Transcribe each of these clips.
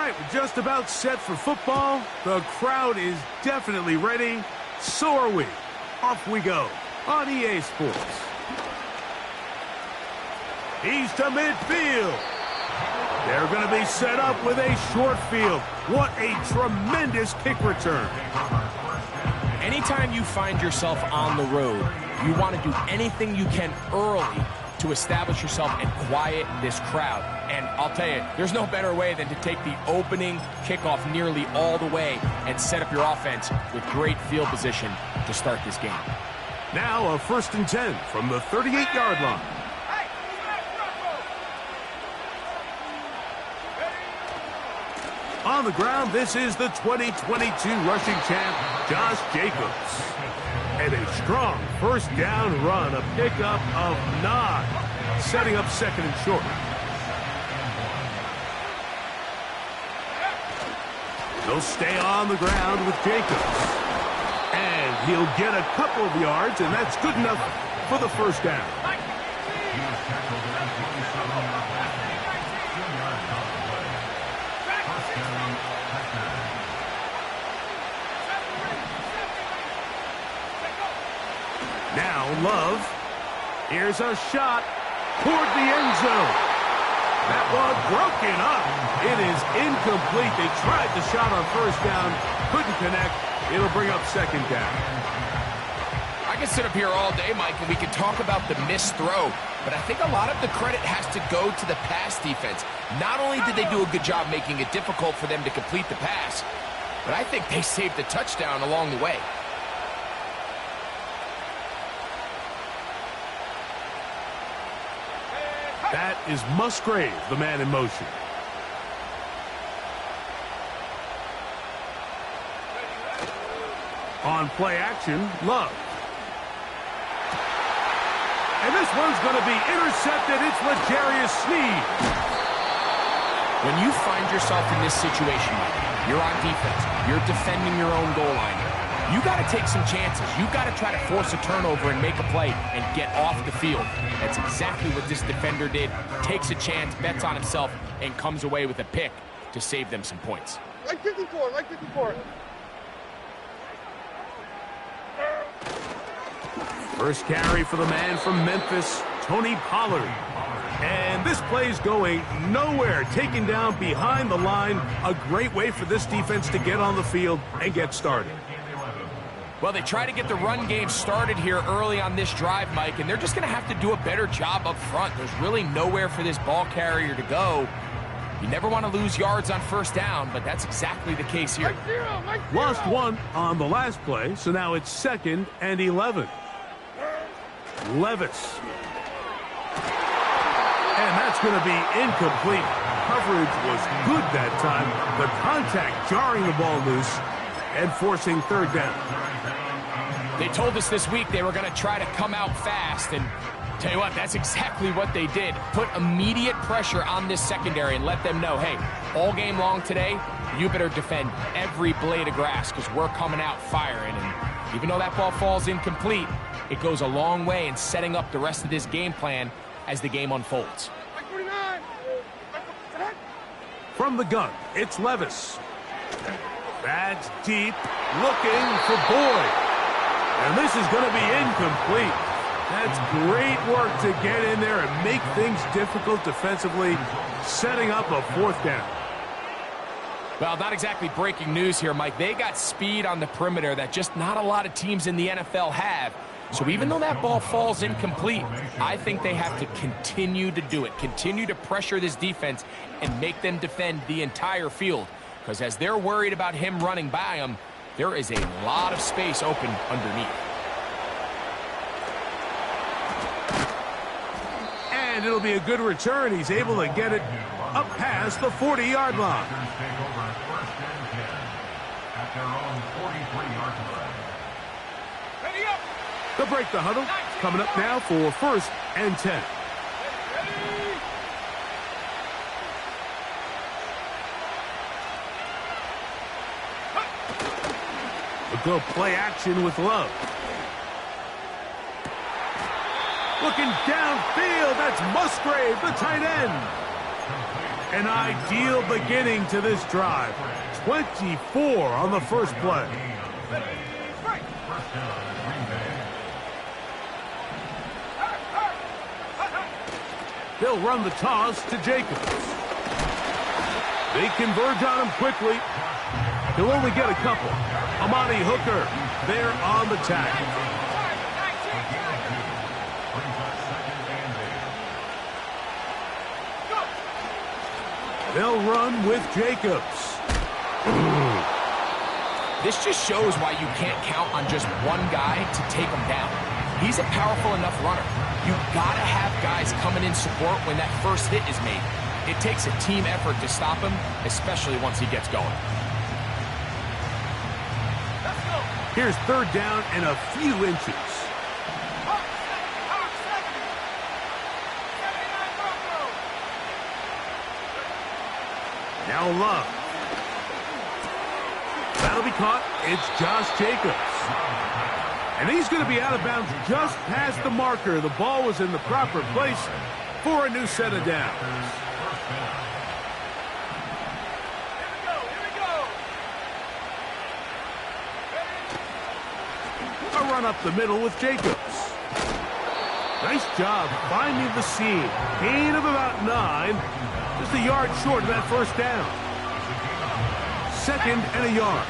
right, we're just about set for football. The crowd is definitely ready. So are we. Off we go on EA Sports. He's to midfield. They're going to be set up with a short field. What a tremendous kick return. Anytime you find yourself on the road, you want to do anything you can early to establish yourself and quiet this crowd. And I'll tell you, there's no better way than to take the opening kickoff nearly all the way and set up your offense with great field position to start this game. Now a 1st and 10 from the 38-yard line. On the ground, this is the 2022 rushing champ, Josh Jacobs. And a strong first down run, a pickup of 9, setting up 2nd and short. He'll stay on the ground with Jacobs. And he'll get a couple of yards, and that's good enough for the first down. Now Love. Here's a shot toward the end zone. That one broken up. It is incomplete. They tried the shot on first down. Couldn't connect. It'll bring up 2nd down. I can sit up here all day, Mike, and we can talk about the missed throw, but I think a lot of the credit has to go to the pass defense. Not only did they do a good job making it difficult for them to complete the pass, but I think they saved the touchdown along the way. That is Musgrave, the man in motion. On play action, Love. And this one's going to be intercepted. It's L'Jarius Sneed. When you find yourself in this situation, you're on defense, you're defending your own goal line, you got to take some chances. You got to try to force a turnover and make a play and get off the field. That's exactly what this defender did. Takes a chance, bets on himself, and comes away with a pick to save them some points. Like 54, like 54. First carry for the man from Memphis, Tony Pollard. And this play's going nowhere. Taken down behind the line. A great way for this defense to get on the field and get started. Well, they try to get the run game started here early on this drive, Mike, and they're just going to have to do a better job up front. There's really nowhere for this ball carrier to go. You never want to lose yards on first down, but that's exactly the case here. Lost 1 on the last play, so now it's 2nd and 11. Levis. And that's going to be incomplete. Coverage was good that time. The contact jarring the ball loose and forcing 3rd down. They told us this week they were going to try to come out fast, and tell you what, that's exactly what they did. Put immediate pressure on this secondary and let them know, hey, all game long today, you better defend every blade of grass because we're coming out firing. And even though that ball falls incomplete, it goes a long way in setting up the rest of this game plan as the game unfolds. From the gun, it's Levis. That's deep, looking for Boyd. And this is going to be incomplete. That's great work to get in there and make things difficult defensively, setting up a 4th down. Well, not exactly breaking news here, Mike. They got speed on the perimeter that just not a lot of teams in the NFL have. So even though that ball falls incomplete, I think they have to continue to do it, continue to pressure this defense and make them defend the entire field. Because as they're worried about him running by them, there is a lot of space open underneath. And it'll be a good return. He's able to get it up past the 40-yard line. They'll break the huddle. Coming up now for 1st and 10. They'll go play action with Love. Looking downfield, that's Musgrave, the tight end. An ideal beginning to this drive. 24 on the first play. They'll run the toss to Jacobs. They converge on him quickly. He'll only get a couple. Amani Hooker there on the tackle. They'll run with Jacobs. This just shows why you can't count on just one guy to take him down. He's a powerful enough runner. You've got to have guys coming in support when that first hit is made. It takes a team effort to stop him, especially once he gets going. Here's third down and a few inches. Now Love. That'll be caught. It's Josh Jacobs. And he's going to be out of bounds just past the marker. The ball was in the proper place for a new set of downs. A run up the middle with Jacobs. Nice job finding the seam. Gain of about 9. Just a yard short of that first down. Second and a yard.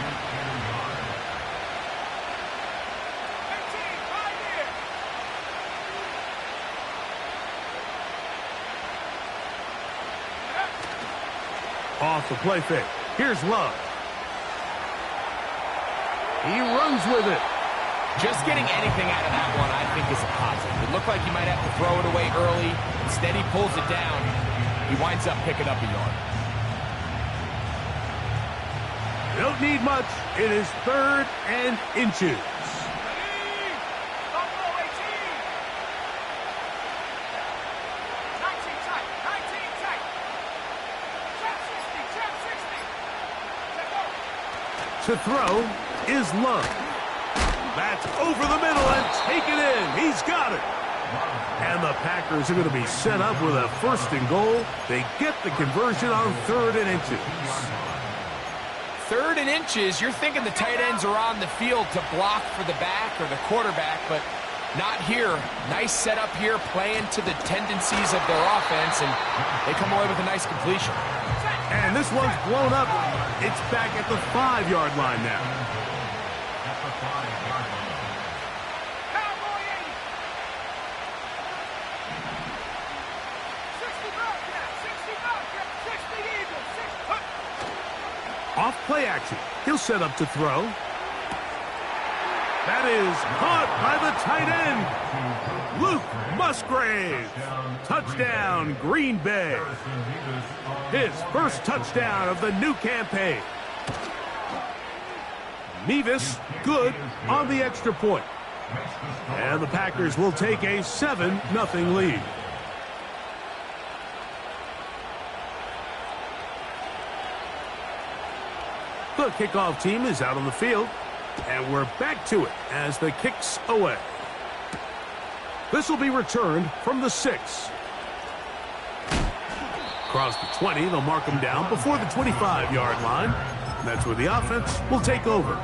Off the play fake. Here's Love. He runs with it. Just getting anything out of that one, I think, is a positive. It looked like he might have to throw it away early. Instead, he pulls it down. He winds up picking up a yard. Don't need much. It is third and inches. To throw is Love. That's over the middle and taken in. He's got it. And the Packers are going to be set up with a first and goal. They get the conversion on third and inches. Third and inches, you're thinking the tight ends are on the field to block for the back or the quarterback, but not here. Nice setup here, playing to the tendencies of their offense, and they come away with a nice completion. And this one's blown up. It's back at the 5-yard line now. Off play action. He'll set up to throw. That is caught by the tight end, Luke Musgrave. Touchdown, Green Bay. His first touchdown of the new campaign. Mevis good on the extra point. And the Packers will take a 7-0 lead. The kickoff team is out on the field. And we're back to it as the kick's away. This will be returned from the 6. Across the 20, they'll mark him down before the 25-yard line. And that's where the offense will take over.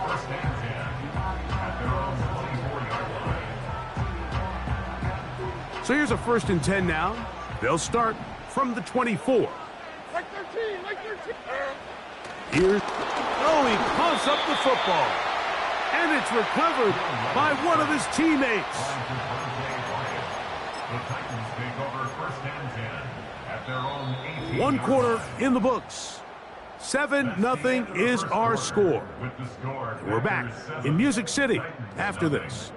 So here's a 1st and 10 now. They'll start from the 24. Like 13, like 13. Here's, oh, he coughs up the football. And it's recovered by one of his teammates. One quarter in the books. 7-0 is our score. And we're back in Music City after this.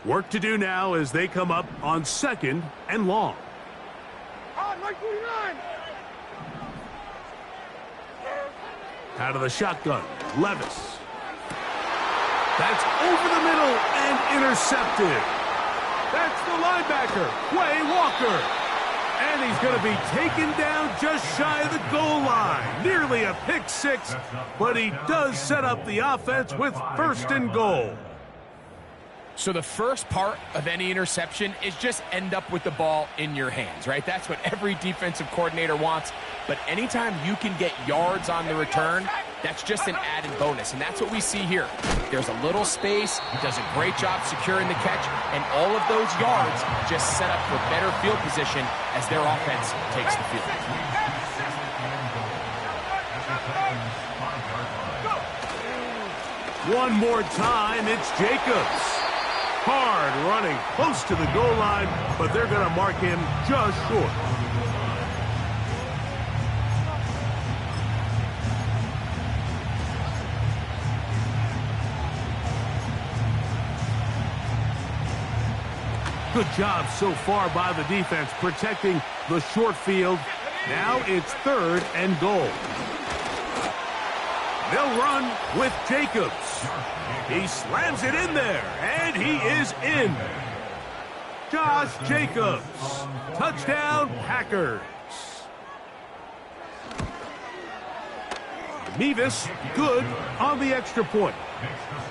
Work to do now as they come up on 2nd and long. On, like 49. Out of the shotgun, Levis. That's over the middle and intercepted. That's the linebacker, Quay Walker. And he's going to be taken down just shy of the goal line. Nearly a pick six, but he does set up the offense with 1st and goal. So the first part of any interception is just end up with the ball in your hands, right? That's what every defensive coordinator wants. But anytime you can get yards on the return, that's just an added bonus. And that's what we see here. There's a little space. He does a great job securing the catch. And all of those yards just set up for better field position as their offense takes the field. One more time, it's Jacobs. Hard running close to the goal line, but they're going to mark him just short. Good job so far by the defense protecting the short field. Now it's 3rd and goal. They'll run with Jacobs. He slams it in there, and he is in. Josh Jacobs. Touchdown, Packers. Mevis, good on the extra point.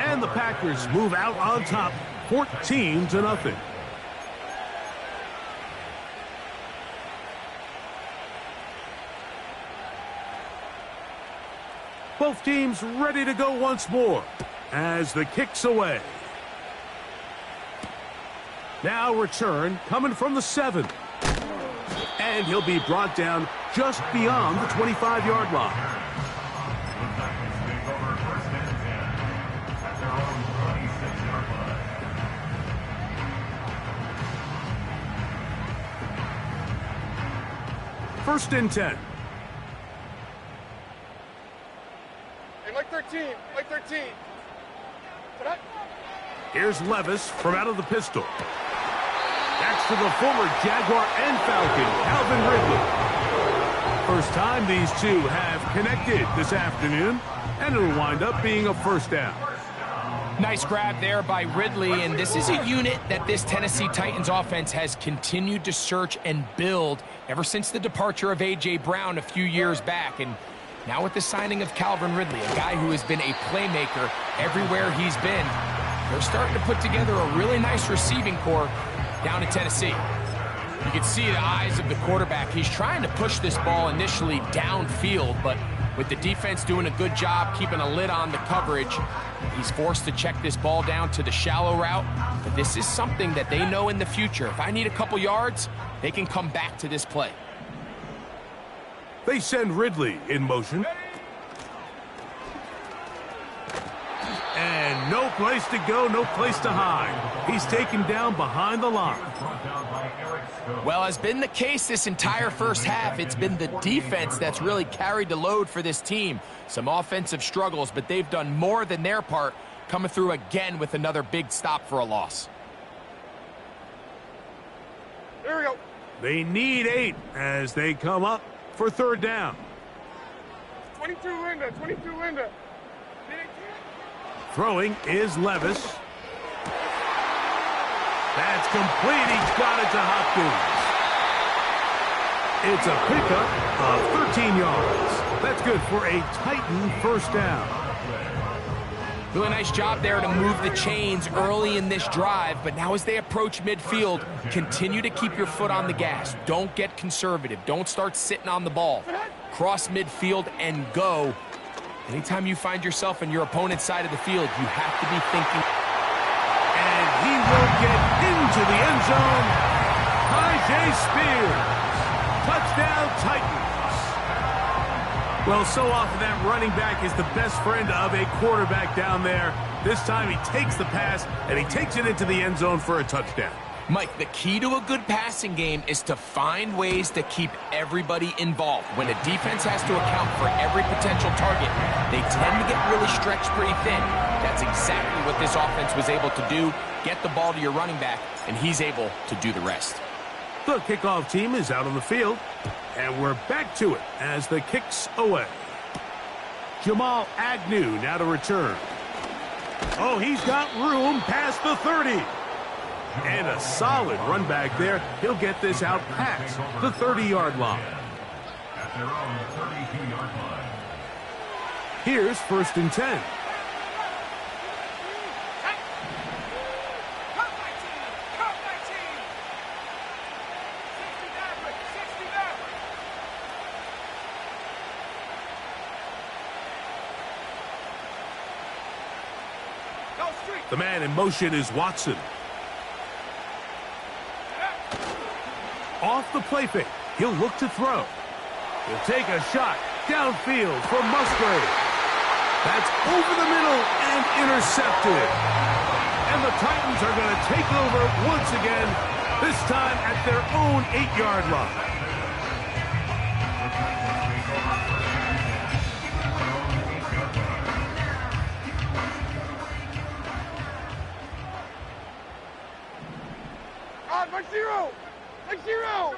And the Packers move out on top, 14-0. Both teams ready to go once more as the kick's away. Now return coming from the 7. And he'll be brought down just beyond the 25-yard line. First and 10. Like 13, like 13. Here's Levis from out of the pistol. That's to the former Jaguar and Falcon, Calvin Ridley. First time these two have connected this afternoon, and it'll wind up being a 1st down. Nice grab there by Ridley, and this is a unit that this Tennessee Titans offense has continued to search and build ever since the departure of A.J. Brown a few years back. And now with the signing of Calvin Ridley, a guy who has been a playmaker everywhere he's been, they're starting to put together a really nice receiving core down in Tennessee. You can see the eyes of the quarterback. He's trying to push this ball initially downfield, but with the defense doing a good job keeping a lid on the coverage, he's forced to check this ball down to the shallow route. But this is something that they know in the future. If I need a couple yards, they can come back to this play. They send Ridley in motion. And no place to go, no place to hide. He's taken down behind the line. Well, as been the case this entire first half, it's been the defense that's really carried the load for this team. Some offensive struggles, but they've done more than their part, coming through again with another big stop for a loss. There we go. They need 8 as they come up for 3rd down. 22 Linda, 22 Linda. Throwing is Levis. That's complete. He's got it to Hopkins. It's a pickup of 13 yards. That's good for a Titan 1st down. Really nice job there to move the chains early in this drive, but now as they approach midfield, continue to keep your foot on the gas. Don't get conservative. Don't start sitting on the ball. Cross midfield and go. Anytime you find yourself on your opponent's side of the field, you have to be thinking. And he will get into the end zone. Tyjae Spears. Touchdown, Titans. Well, so often that running back is the best friend of a quarterback down there. This time he takes the pass, and he takes it into the end zone for a touchdown. Mike, the key to a good passing game is to find ways to keep everybody involved. When a defense has to account for every potential target, they tend to get really stretched pretty thin. That's exactly what this offense was able to do. Get the ball to your running back, and he's able to do the rest. The kickoff team is out on the field, and we're back to it as the kick's away. Jamal Agnew now to return. Oh, he's got room past the 30. And a solid run back there. He'll get this out past the 30-yard line. At their own 32-yard line. Here's 1st and 10. The man in motion is Watson. Off the play fake, he'll look to throw. He'll take a shot downfield for Musgrave. That's over the middle and intercepted. And the Titans are going to take over once again, this time at their own 8-yard line. Mike zero! Mike zero!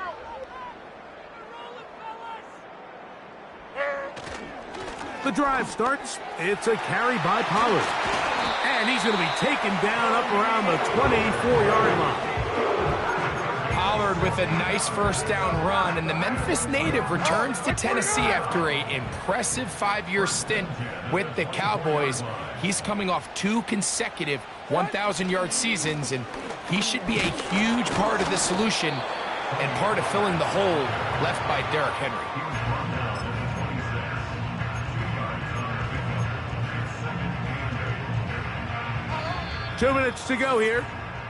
The drive starts. It's a carry by Pollard. And he's going to be taken down up around the 24-yard line. Pollard with a nice first down run, and the Memphis native returns to Tennessee after an impressive 5-year stint with the Cowboys. He's coming off 2 consecutive 1,000-yard seasons, and he should be a huge part of the solution and part of filling the hole left by Derrick Henry. 2 minutes to go here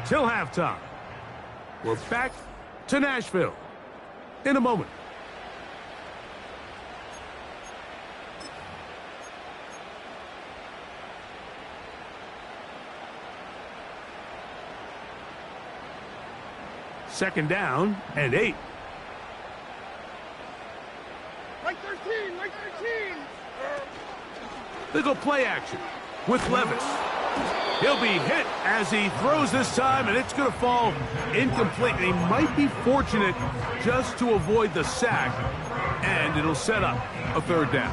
till halftime. We're back to Nashville in a moment. Second down and 8. Mike 13! Mike 13! They go play action with Levis. He'll be hit as he throws this time, and it's going to fall incomplete. He might be fortunate just to avoid the sack, and it'll set up a 3rd down.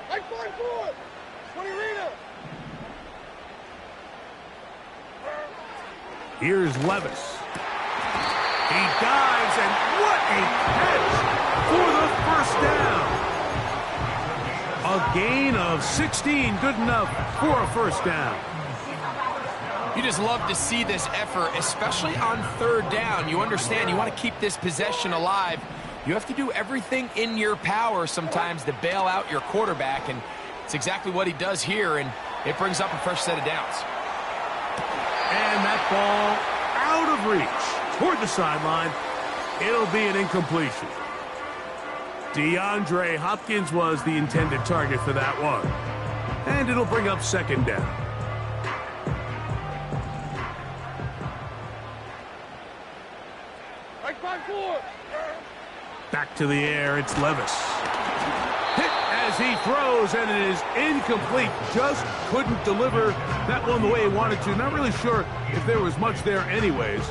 Mike 4-4! 20 Rita! Here's Levis. He dives, and what a catch for the 1st down. A gain of 16, good enough for a 1st down. You just love to see this effort, especially on 3rd down. You understand, you want to keep this possession alive. You have to do everything in your power sometimes to bail out your quarterback, and it's exactly what he does here, and it brings up a fresh set of downs. And that ball out of reach toward the sideline. It'll be an incompletion. DeAndre Hopkins was the intended target for that one. And it'll bring up 2nd down. Mike 5-4! Back to the air, it's Levis. Hit as he throws, and it is incomplete. Just couldn't deliver that one the way he wanted to. Not really sure if there was much there anyways.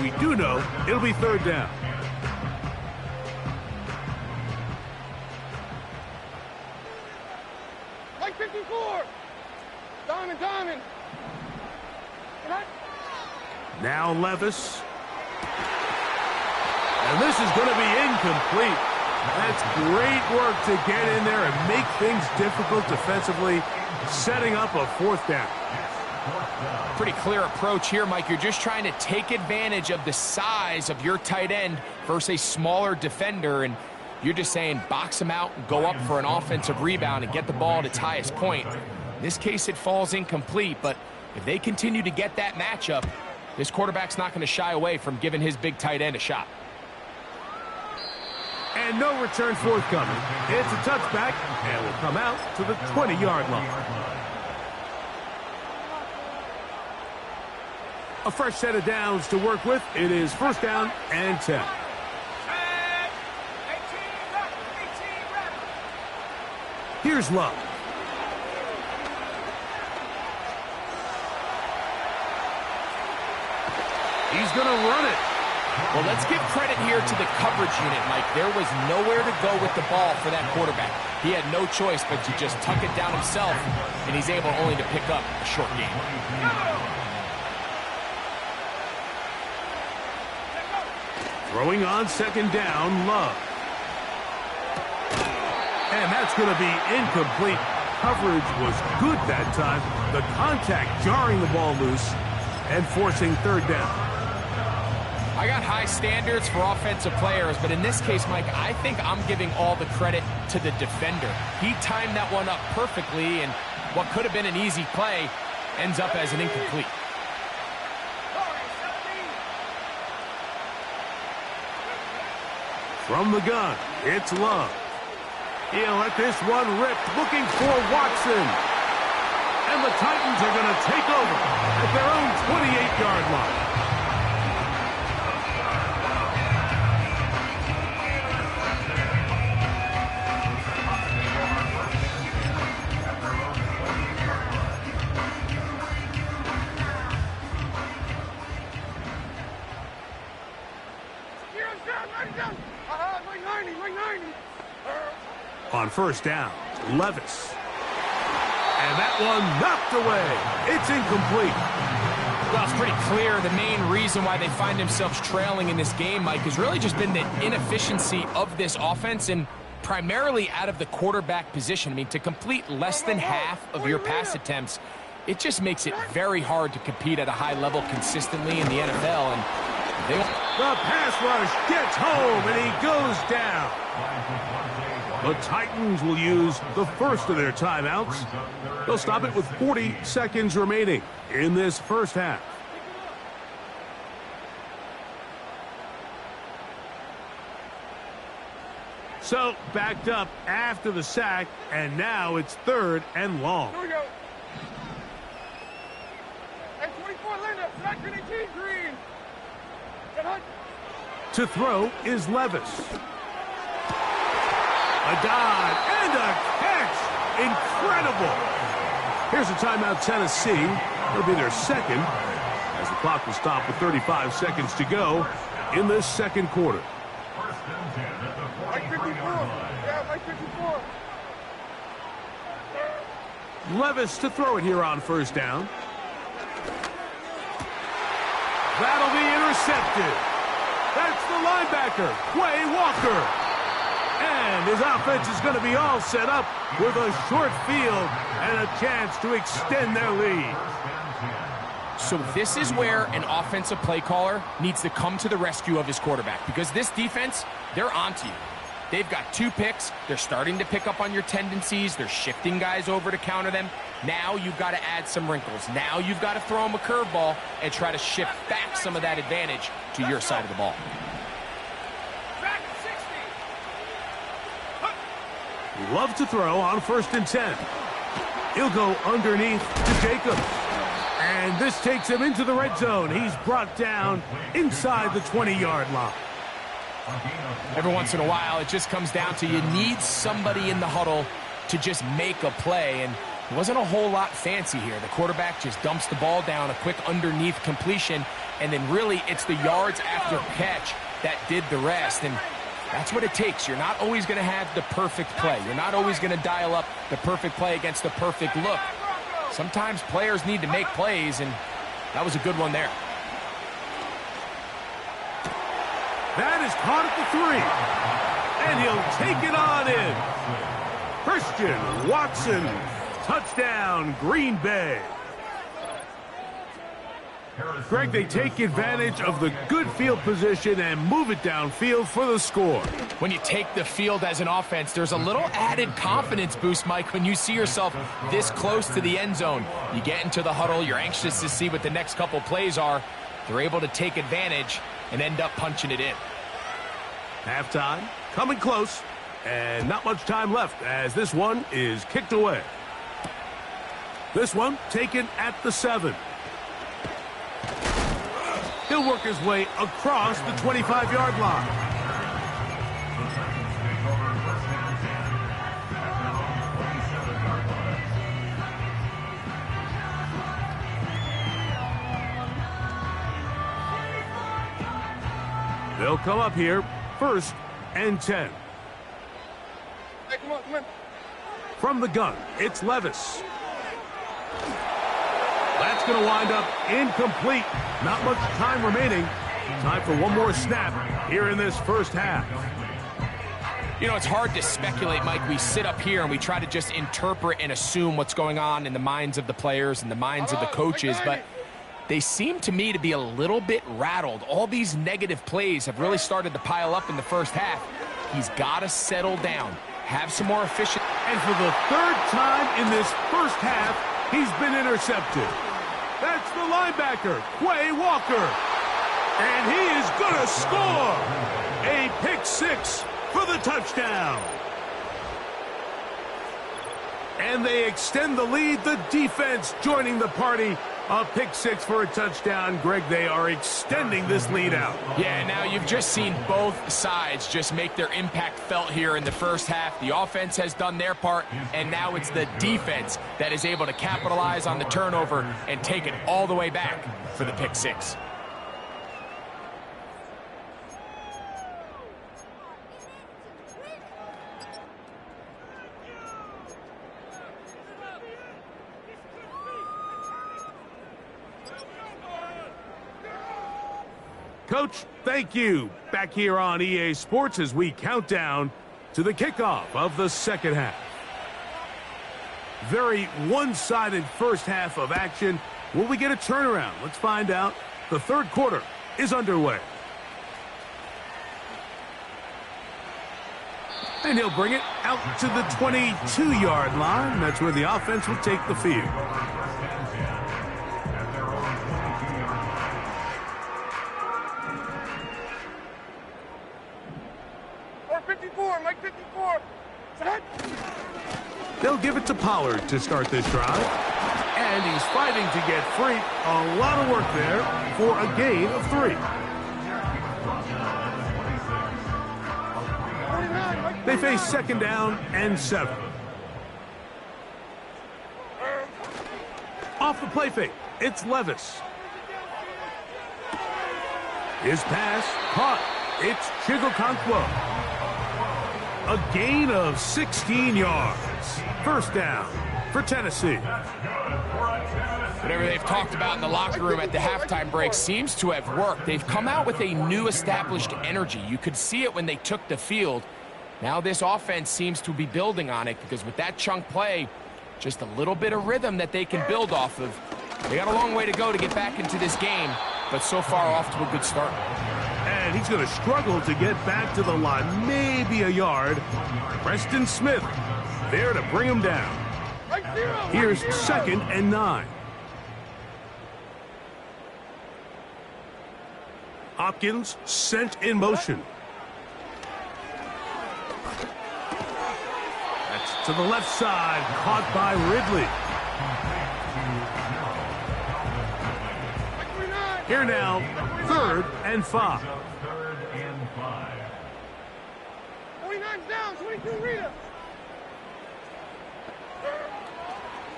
We do know it'll be 3rd down. Mike 54! Diamond! Now Levis. And this is going to be incomplete. That's great work to get in there and make things difficult defensively, setting up a 4th down. Pretty clear approach here, Mike. You're just trying to take advantage of the size of your tight end versus a smaller defender, and you're just saying box him out and go up for an offensive rebound and get the ball at its highest point. In this case, it falls incomplete, but if they continue to get that matchup, this quarterback's not going to shy away from giving his big tight end a shot. And no return forthcoming. It's a touchback, and will come out to the 20-yard line. A fresh set of downs to work with. It is 1st down and 10. Here's Love. He's going to run it. Well, let's give credit here to the coverage unit, Mike. There was nowhere to go with the ball for that quarterback. He had no choice but to just tuck it down himself, and he's able only to pick up a short gain. Throwing on second down, Love. And that's going to be incomplete. Coverage was good that time. The contact jarring the ball loose and forcing third down. I got high standards for offensive players, but in this case, Mike, I think I'm giving all the credit to the defender. He timed that one up perfectly, and what could have been an easy play ends up as an incomplete. From the gun, it's Love. He'll let this one rip, looking for Watson. And the Titans are going to take over at their own 28-yard line. On first down, Levis. And that one knocked away. It's incomplete. Well, it's pretty clear the main reason why they find themselves trailing in this game, Mike, has really just been the inefficiency of this offense and primarily out of the quarterback position. I mean, to complete less than half of your pass attempts, it just makes it very hard to compete at a high level consistently in the NFL. And the pass rush gets home, and he goes down. The Titans will use the first of their timeouts. They'll stop it with 40 seconds remaining in this first half. So, backed up after the sack, and now it's third and long. Here we go. And 24, Linda. Sack for the team, Green. Get Hunt. To throw is Levis. A dive and a catch. Incredible. Here's a timeout, Tennessee. It'll be their second as the clock will stop with 35 seconds to go in this second quarter. Like 54. Yeah, like 54. Levis to throw it here on first down. That'll be intercepted. That's the linebacker, Quay Walker. And his offense is going to be all set up with a short field and a chance to extend their lead. So this is where an offensive play caller needs to come to the rescue of his quarterback, because this defense, they're onto you. They've got 2 picks. They're starting to pick up on your tendencies. They're shifting guys over to counter them. Now you've got to add some wrinkles. Now you've got to throw them a curveball and try to shift back some of that advantage to your side of the ball. Love to throw on first and 10. He'll go underneath to Jacobs. And this takes him into the red zone. He's brought down inside the 20-yard line. Every once in a while, it just comes down to you need somebody in the huddle to just make a play. And it wasn't a whole lot fancy here. The quarterback just dumps the ball down, a quick underneath completion, and then really it's the yards after catch that did the rest. And that's what it takes. You're not always going to have the perfect play. You're not always going to dial up the perfect play against the perfect look. Sometimes players need to make plays, and that was a good one there. That is caught at the 3. And he'll take it on in. Christian Watson. Touchdown, Green Bay. Greg, they take advantage of the good field position and move it downfield for the score. When you take the field as an offense, there's a little added confidence boost, Mike, when you see yourself this close to the end zone. You get into the huddle, you're anxious to see what the next couple plays are. They're able to take advantage and end up punching it in. Halftime, coming close, and not much time left as this one is kicked away. This one taken at the 7. He'll work his way across the 25-yard line. They'll come up here, 1st and 10. Hey, come on, come on. From the gun, it's Levis. That's going to wind up incomplete. Not much time remaining. Time for one more snap here in this first half. You know, it's hard to speculate, Mike. We sit up here and we try to just interpret and assume what's going on in the minds of the players and the minds of the coaches, but they seem to me to be a little bit rattled. All these negative plays have really started to pile up in the first half. He's got to settle down, have some more efficient. And for the 3rd time in this first half, he's been intercepted. That's the linebacker, Quay Walker. And he is going to score a pick 6 for the touchdown. And they extend the lead. The defense joining the party. A pick 6 for a touchdown. Greg, they are extending this lead out. Yeah, now you've just seen both sides just make their impact felt here in the first half. The offense has done their part, and now it's the defense that is able to capitalize on the turnover and take it all the way back for the pick 6. Coach, thank you. Back here on EA Sports as we count down to the kickoff of the second half. Very one-sided first half of action. Will we get a turnaround? Let's find out. The 3rd quarter is underway. And he'll bring it out to the 22-yard line. That's where the offense will take the field. 54, Mike 54. Set. They'll give it to Pollard to start this drive. And he's fighting to get free. A lot of work there for a gain of 3. They face 2nd down and 7. Off the play fake, it's Levis. His pass caught. It's Chigokonkwo. A gain of 16 yards. 1st down for Tennessee. Whatever they've talked about in the locker room at the halftime break seems to have worked. They've come out with a new established energy. You could see it when they took the field. Now this offense seems to be building on it because with that chunk play, just a little bit of rhythm that they can build off of. They got a long way to go to get back into this game, but so far off to a good start. And he's going to struggle to get back to the line, maybe a yard. Preston Smith there to bring him down. Here's 2nd and 9. Hopkins sent in motion. That's to the left side, caught by Ridley. Here now, 3rd and 5. 29's down, 22 Rita.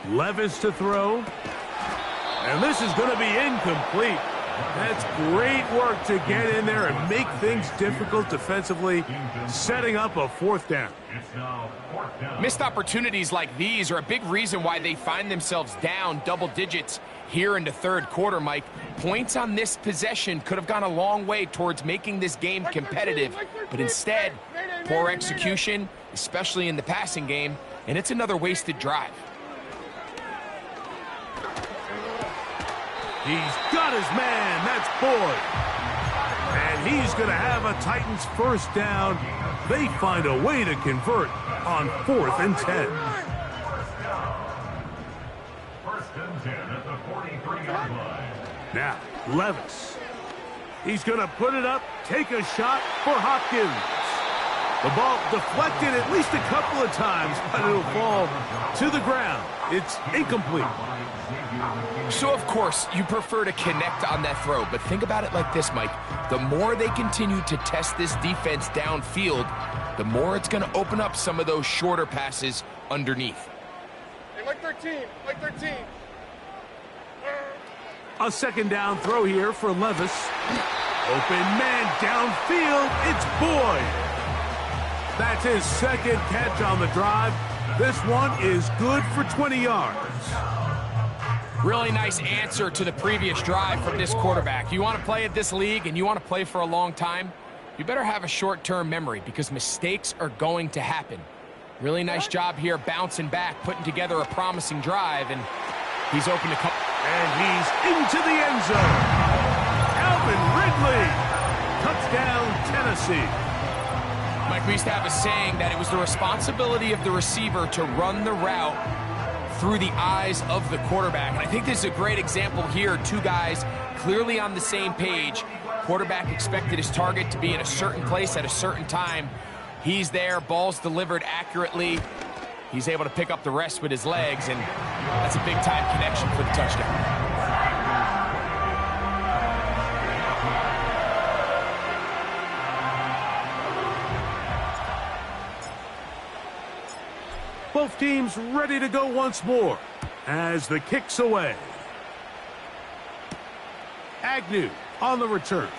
Levis to throw. And this is going to be incomplete. That's great work to get in there and make things difficult defensively, setting up a 4th down. Missed opportunities like these are a big reason why they find themselves down double digits here in the 3rd quarter, Mike. Points on this possession could have gone a long way towards making this game competitive, but instead, poor execution, especially in the passing game, and it's another wasted drive. He's got his man. That's Boyd. And he's going to have a Titans 1st down. They find a way to convert on 4th and 10. 1st and 10 at the 43-yard line. Now, Levis. He's going to put it up, take a shot for Hopkins. The ball deflected at least a couple of times, but it'll fall to the ground. It's incomplete. So, of course, you prefer to connect on that throw, but think about it like this, Mike. The more they continue to test this defense downfield, the more it's going to open up some of those shorter passes underneath. Hey, Mike 13, Mike 13. A 2nd down throw here for Levis. Open man downfield. It's Boyd. That's his second catch on the drive. This one is good for 20 yards. Really nice answer to the previous drive from this quarterback. You want to play at this league and you want to play for a long time, you better have a short-term memory because mistakes are going to happen. Really nice job here bouncing back, putting together a promising drive, and he's open to come. And he's into the end zone. Calvin Ridley. Touchdown, Tennessee. Mike, we used to have a saying that it was the responsibility of the receiver to run the route through the eyes of the quarterback. And I think this is a great example here. Two guys clearly on the same page. Quarterback expected his target to be in a certain place at a certain time. He's there, ball's delivered accurately. He's able to pick up the rest with his legs, and that's a big-time connection for the touchdown. Both teams ready to go once more as the kick's away. Agnew on the return.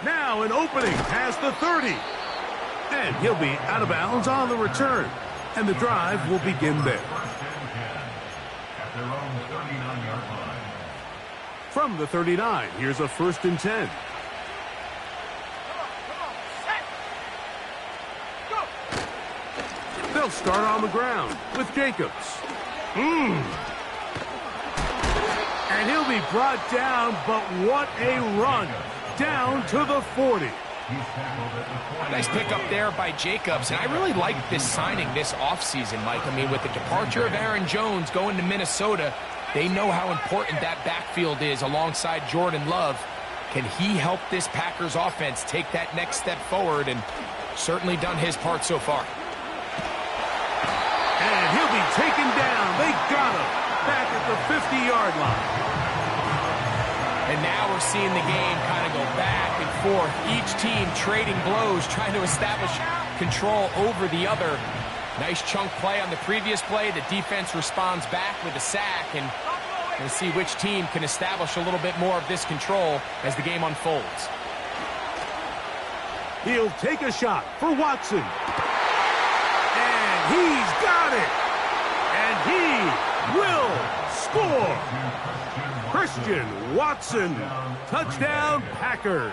Now an opening past the 30. And he'll be out of bounds on the return. And the drive will begin there. From the 39, here's a 1st and 10. They'll start on the ground with Jacobs. And he'll be brought down, but what a run. Down to the 40. Nice pickup there by Jacobs, and I really like this signing this offseason, Mike. I mean, with the departure of Aaron Jones going to Minnesota, they know how important that backfield is alongside Jordan Love. Can he help this Packers offense take that next step forward? And certainly done his part so far. And he'll be taken down. They got him back at the 50-yard line. And now we're seeing the game kind of go back and forth. Each team trading blows, trying to establish control over the other. Nice chunk play on the previous play. The defense responds back with a sack, and we'll see which team can establish a little bit more of this control as the game unfolds. He'll take a shot for Watson. And he's got it. And he will score. Christian Watson, touchdown Packers.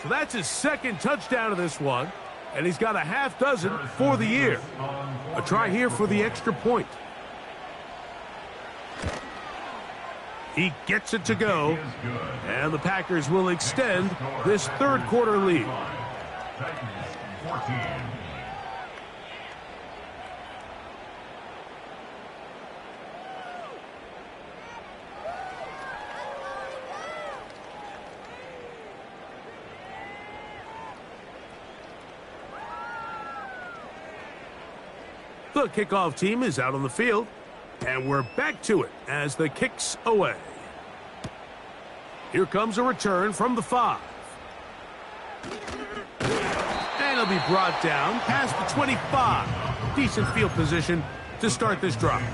So that's his second touchdown of this one, and he's got a half dozen for the year. A try here for the extra point. He gets it to go, and the Packers will extend this third quarter lead. The kickoff team is out on the field, and we're back to it as the kick's away. Here comes a return from the 5. And he'll be brought down past the 25. Decent field position to start this drive.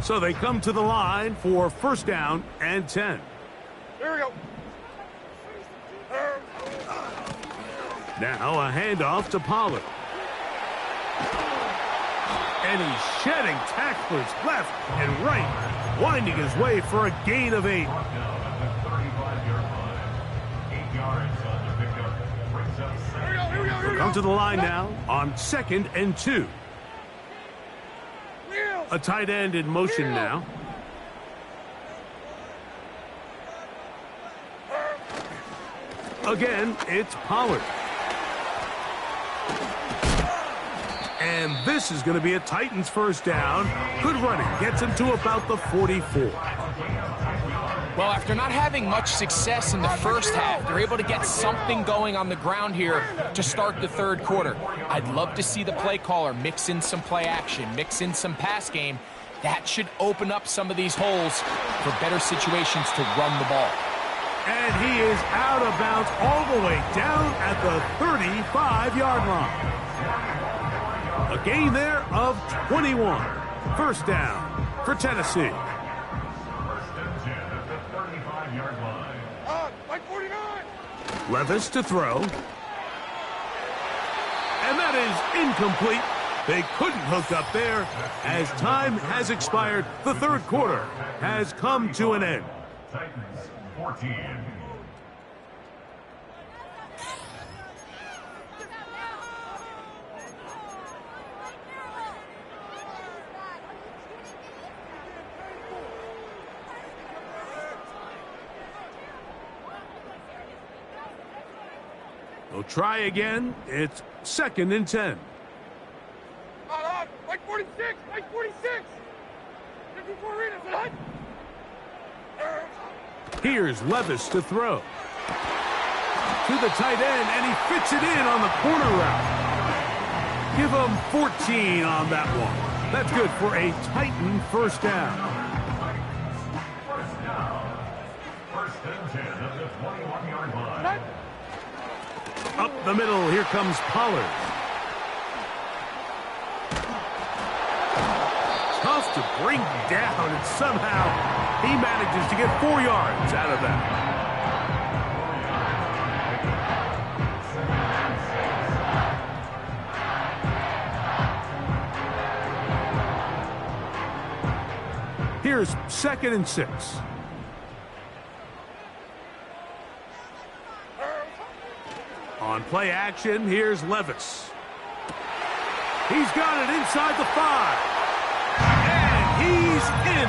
So they come to the line for 1st down and 10. Here we go. Now a handoff to Pollard. And he's shedding tacklers left and right, winding his way for a gain of 8. Come to the line now on 2nd and 2. A tight end in motion now. Again, it's Pollard. And this is going to be a Titans 1st down. Good running. Gets him to about the 44. Well, after not having much success in the first half, they're able to get something going on the ground here to start the third quarter. I'd love to see the play caller mix in some play action, mix in some pass game. That should open up some of these holes for better situations to run the ball. And he is out of bounds all the way down at the 35-yard line. A gain there of 21. First down for Tennessee. First and 10 at the 35-yard line. Like 49. Levis to throw. And that is incomplete. They couldn't hook up there. As time has expired, the third quarter has come to an end. Titans 14. They'll try again. It's second and 10. Like 46. Like 46. 54 readers. Hut. Here's Levis to throw. To the tight end, and he fits it in on the corner route. Give him 14 on that one. That's good for a Titan first down. First down. First and 10 at the 21-yard line. Up the middle, here comes Pollard. Tough to bring down, and somehow he manages to get 4 yards out of that. Here's second and 6. On play action, here's Levis. He's got it inside the 5. And he's in.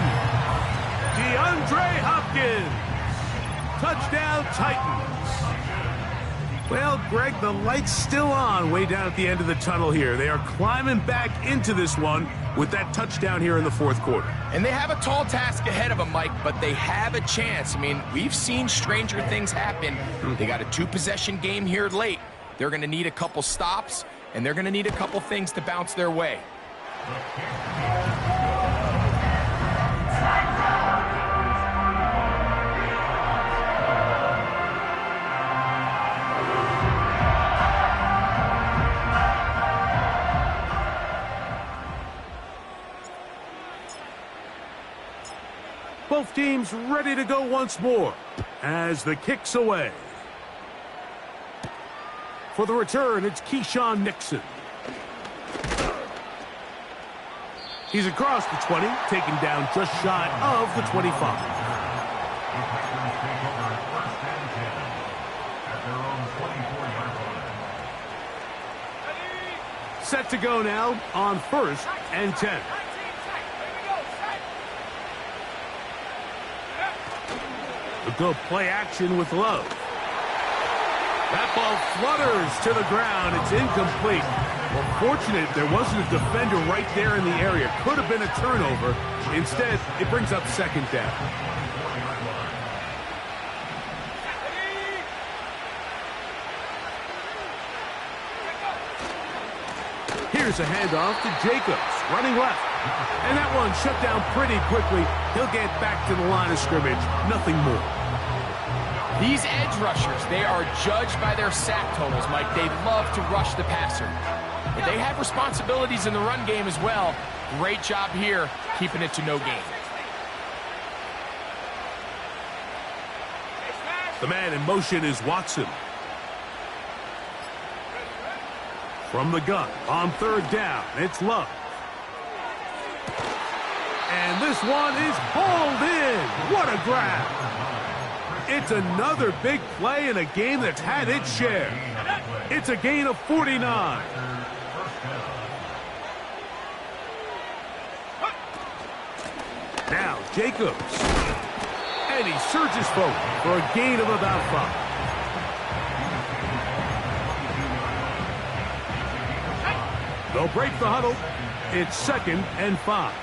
DeAndre Hopkins. Touchdown Titans. Well, Greg, the light's still on way down at the end of the tunnel here. They are climbing back into this one with that touchdown here in the fourth quarter. And they have a tall task ahead of them, Mike, but they have a chance. I mean, we've seen stranger things happen. They got a 2-possession game here late. They're going to need a couple stops, and they're going to need a couple things to bounce their way. Both teams ready to go once more as the kick's away. For the return, it's Keyshawn Nixon. He's across the 20, taken down just shy of the 25. Set to go now on first and 10. A good play action with Love. That ball flutters to the ground. It's incomplete. Well, fortunate there wasn't a defender right there in the area. Could have been a turnover. Instead, it brings up second down. Here's a handoff to Jacobs, running left. And that one shut down pretty quickly. He'll get back to the line of scrimmage. Nothing more. These edge rushers, they are judged by their sack totals, Mike. They love to rush the passer. But they have responsibilities in the run game as well. Great job here, keeping it to no gain. The man in motion is Watson. From the gun, on third down, it's Love. And this one is hauled in. What a grab. It's another big play in a game that's had its share. It's a gain of 49. Now Jacobs. And he surges forward for a gain of about 5. They'll break the huddle. It's second and 5.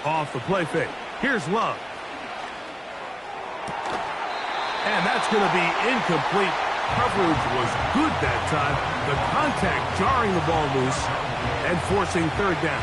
Off the play fake. Here's Love. And that's going to be incomplete. Coverage was good that time. The contact jarring the ball loose and forcing third down.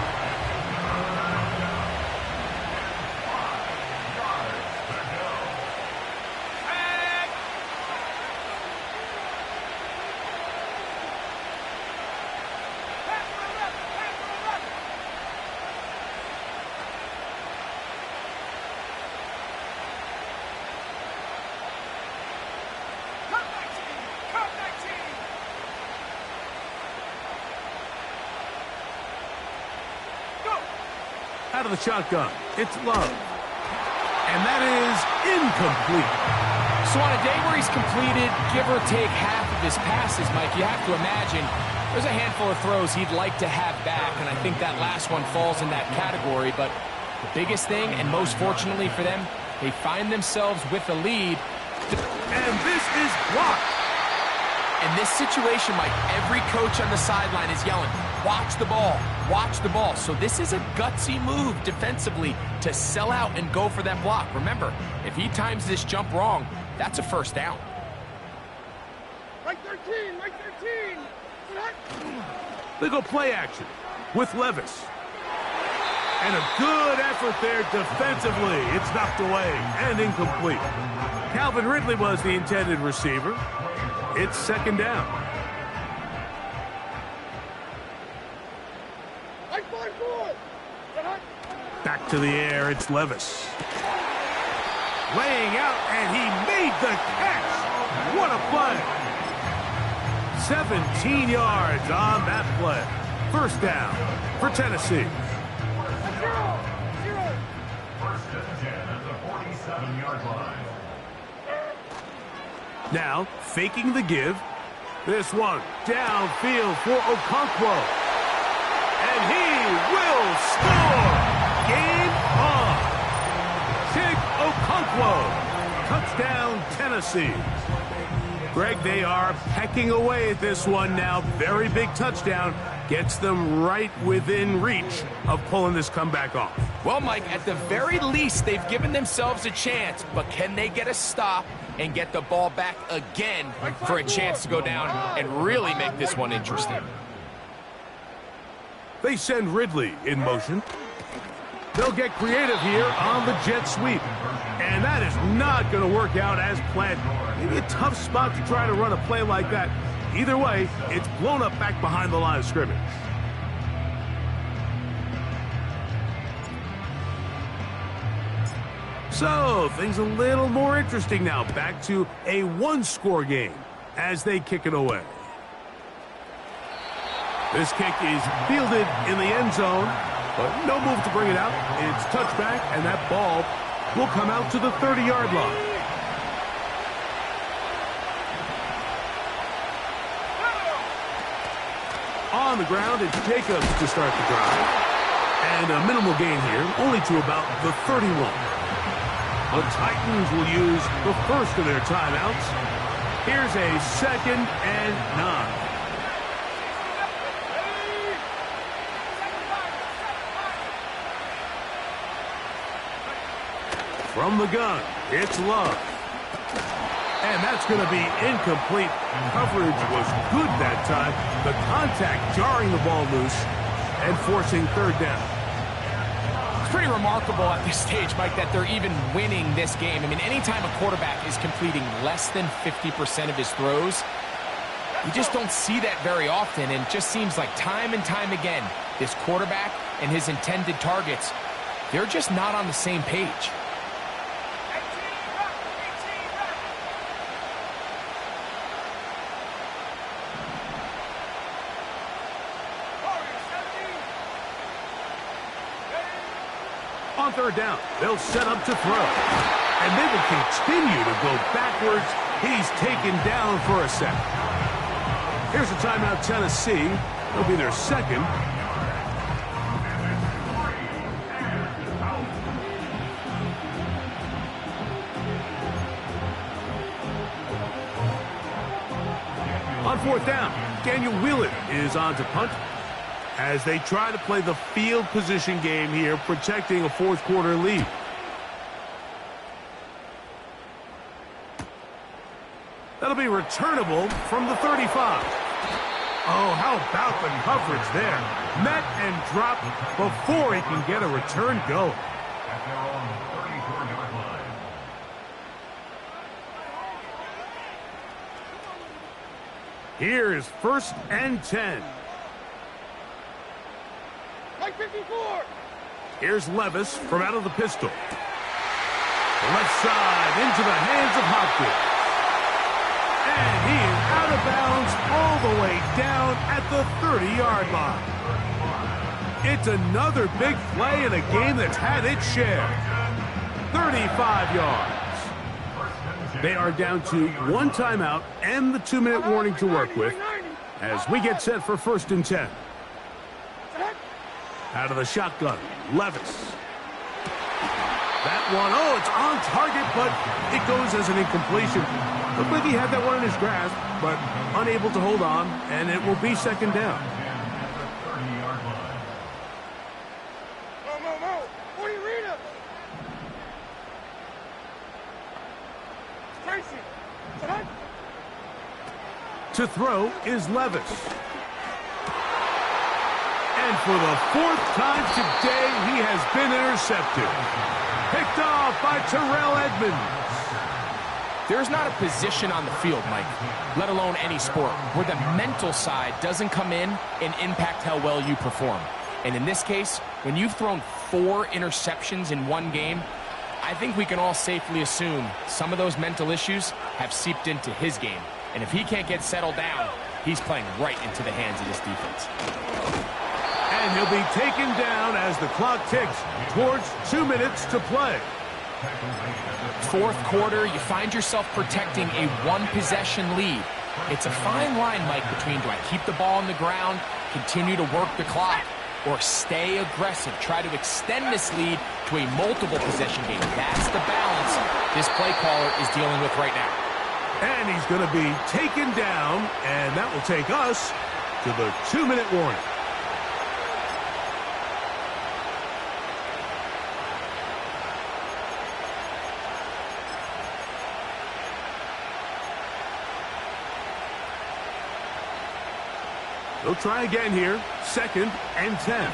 Out of the shotgun, it's Love. And that is incomplete. So on a day where he's completed, give or take half of his passes, Mike, you have to imagine there's a handful of throws he'd like to have back, and I think that last one falls in that category. But the biggest thing, and most fortunately for them, they find themselves with a lead. And this is blocked. In this situation, Mike, every coach on the sideline is yelling, watch the ball, watch the ball. So this is a gutsy move defensively to sell out and go for that block. Remember, if he times this jump wrong, that's a first down. Right 13, right 13. They go play action with Levis. And a good effort there defensively. It's knocked away and incomplete. Calvin Ridley was the intended receiver. It's second down. Back to the air, it's Levis. Laying out, and he made the catch. What a play. 17 yards on that play. First down for Tennessee. First and 10 at the 47-yard line. Now, faking the give. This one downfield for Okonkwo. And he will score. Game on. Chig Okonkwo. Touchdown, Tennessee. Greg, they are pecking away at this one now. Very big touchdown. Gets them right within reach of pulling this comeback off. Well, Mike, at the very least, they've given themselves a chance. But can they get a stop and get the ball back again for a chance to go down and really make this one interesting? They send Ridley in motion. They'll get creative here on the jet sweep. And that is not going to work out as planned. Maybe a tough spot to try to run a play like that. Either way, it's blown up back behind the line of scrimmage. So, things a little more interesting now. Back to a one-score game as they kick it away. This kick is fielded in the end zone, but no move to bring it out. It's touchback, and that ball will come out to the 30-yard line. On the ground, it's Jacobs to start the drive. And a minimal gain here, only to about the 31. The Titans will use the first of their timeouts. Here's a 2nd and 9. From the gun, it's Love. And that's going to be incomplete. Coverage was good that time. The contact jarring the ball loose and forcing third down. It's pretty remarkable at this stage, Mike, that they're even winning this game. I mean, anytime a quarterback is completing less than 50% of his throws, you just don't see that very often. And it just seems like time and time again, this quarterback and his intended targets, they're just not on the same page. On third down, they'll set up to throw. And they will continue to go backwards. He's taken down for a sack. Here's a timeout, Tennessee. It'll be their second. On fourth down, Daniel Wheelan is on to punt as they try to play the field position game here, protecting a fourth quarter lead. That'll be returnable from the 35. Oh, how about the coverage there? Met and dropped before he can get a return going. At their own 34-yard line. Here is 1st and 10. Right 54. Here's Levis from out of the pistol. The left side into the hands of Hopkins. And he is out of bounds all the way down at the 30-yard line. It's another big play in a game that's had its share. 35 yards. They are down to 1 timeout and the 2-minute warning to work with as we get set for 1st and 10. Out of the shotgun, Levis. That one, oh, it's on target, but it goes as an incompletion. Looked like he had that one in his grasp, but unable to hold on, and it will be 2nd down. To throw is Levis. And for the 4th time today, he has been intercepted. Picked off by Terrell Edmonds. There's not a position on the field, Mike, let alone any sport, where the mental side doesn't come in and impact how well you perform. And in this case, when you've thrown 4 interceptions in one game, I think we can all safely assume some of those mental issues have seeped into his game. And if he can't get settled down, he's playing right into the hands of this defense. And he'll be taken down as the clock ticks towards 2 minutes to play. 4th quarter, you find yourself protecting a 1-possession lead. It's a fine line, Mike, between do I keep the ball on the ground, continue to work the clock, or stay aggressive, try to extend this lead to a multiple possession game. That's the balance this play caller is dealing with right now. And he's going to be taken down, and that will take us to the 2-minute warning. They'll try again here. 2nd and 10.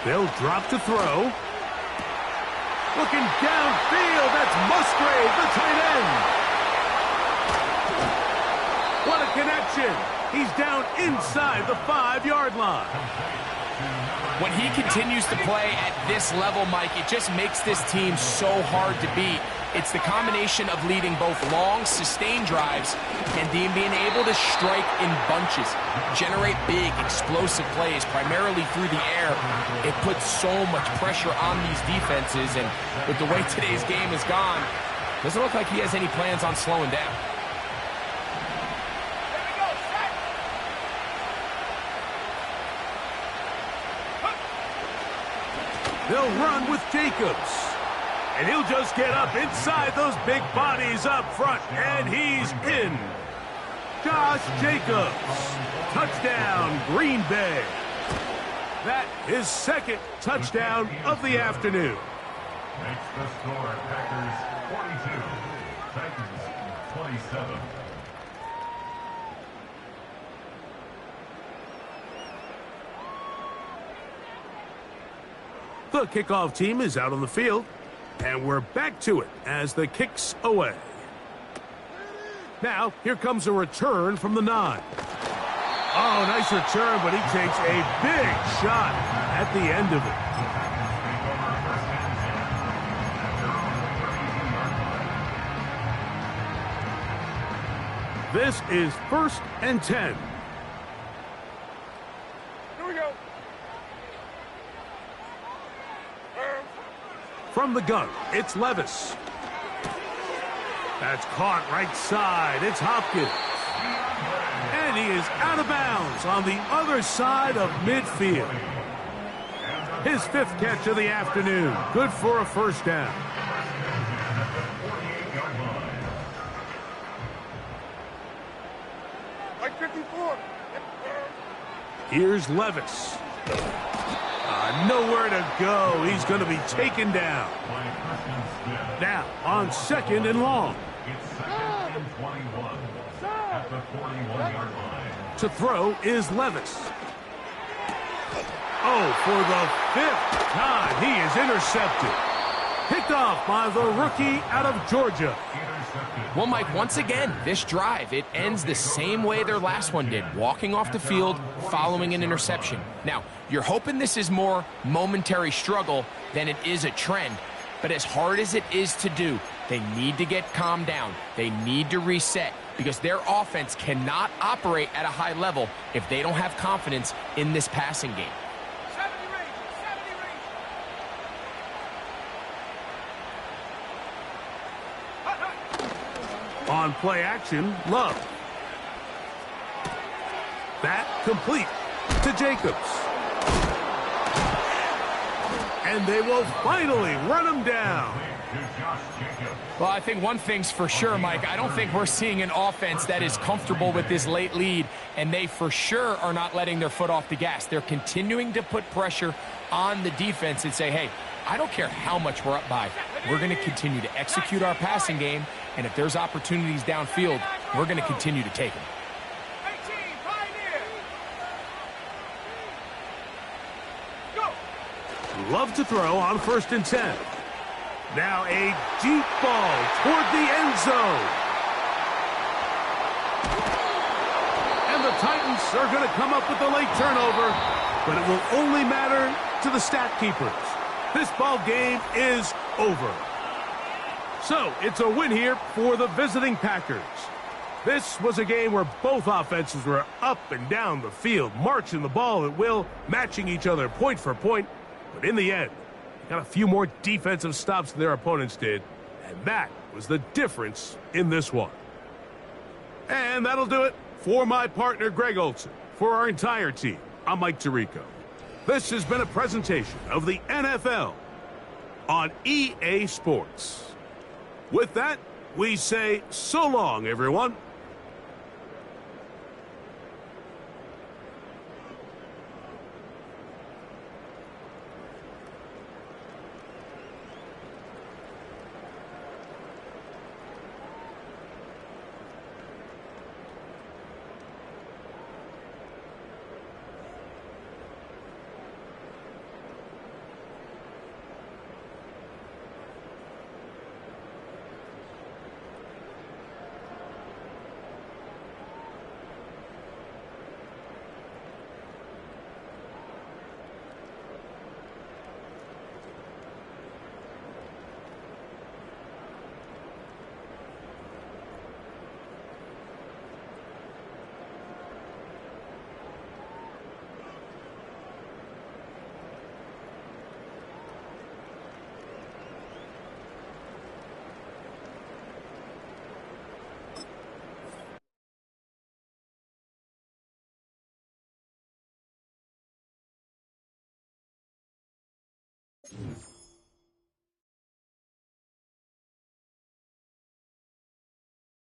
They'll drop to throw. Looking downfield. That's Musgrave, the tight end. What a connection. He's down inside the 5-yard line. When he continues to play at this level, Mike, it just makes this team so hard to beat. It's the combination of leading both long, sustained drives and being able to strike in bunches, generate big, explosive plays, primarily through the air. It puts so much pressure on these defenses, and with the way today's game has gone, doesn't look like he has any plans on slowing down. They'll run with Jacobs. And he'll just get up inside those big bodies up front. And he's in. Josh Jacobs. Touchdown, Green Bay. That is 2nd touchdown of the afternoon. Makes the score Packers 42, Titans 27. The kickoff team is out on the field, and we're back to it as the kick's away. Now, here comes a return from the 9. Oh, nice return, but he takes a big shot at the end of it. This is 1st and 10. Here we go. From the gun, it's Levis. That's caught right side. It's Hopkins. And he is out of bounds on the other side of midfield. His 5th catch of the afternoon. Good for a 1st down. Like 54. Here's Levis. Nowhere to go. He's going to be taken down. Now on 2nd and long. It's 2nd and 21 at the 41-yard line. To throw is Levis. Oh, for the 5th time, he is intercepted. Picked off by the rookie out of Georgia. Well, Mike, once again, this drive, it ends the same way their last one did, walking off the field following an interception. Now, you're hoping this is more momentary struggle than it is a trend, but as hard as it is to do, they need to get calmed down. They need to reset because their offense cannot operate at a high level if they don't have confidence in this passing game. 70 range, 70 range. On play action, Love. That complete to Jacobs. And they will finally run him down. Well, I think one thing's for sure, Mike. I don't think we're seeing an offense that is comfortable with this late lead, and they for sure are not letting their foot off the gas. They're continuing to put pressure on the defense and say, hey, I don't care how much we're up by. We're going to continue to execute our passing game, and if there's opportunities downfield, we're going to continue to take them. 18, Pioneer. Go. Love to throw on 1st and 10. Now a deep ball toward the end zone. And the Titans are going to come up with the late turnover, but it will only matter to the stat keepers. This ball game is over. So it's a win here for the visiting Packers. This was a game where both offenses were up and down the field, marching the ball at will, matching each other point for point. But in the end, got a few more defensive stops than their opponents did, and that was the difference in this one. And that'll do it for my partner, Greg Olson. For our entire team, I'm Mike Tirico. This has been a presentation of the NFL on EA Sports. With that, we say so long, everyone.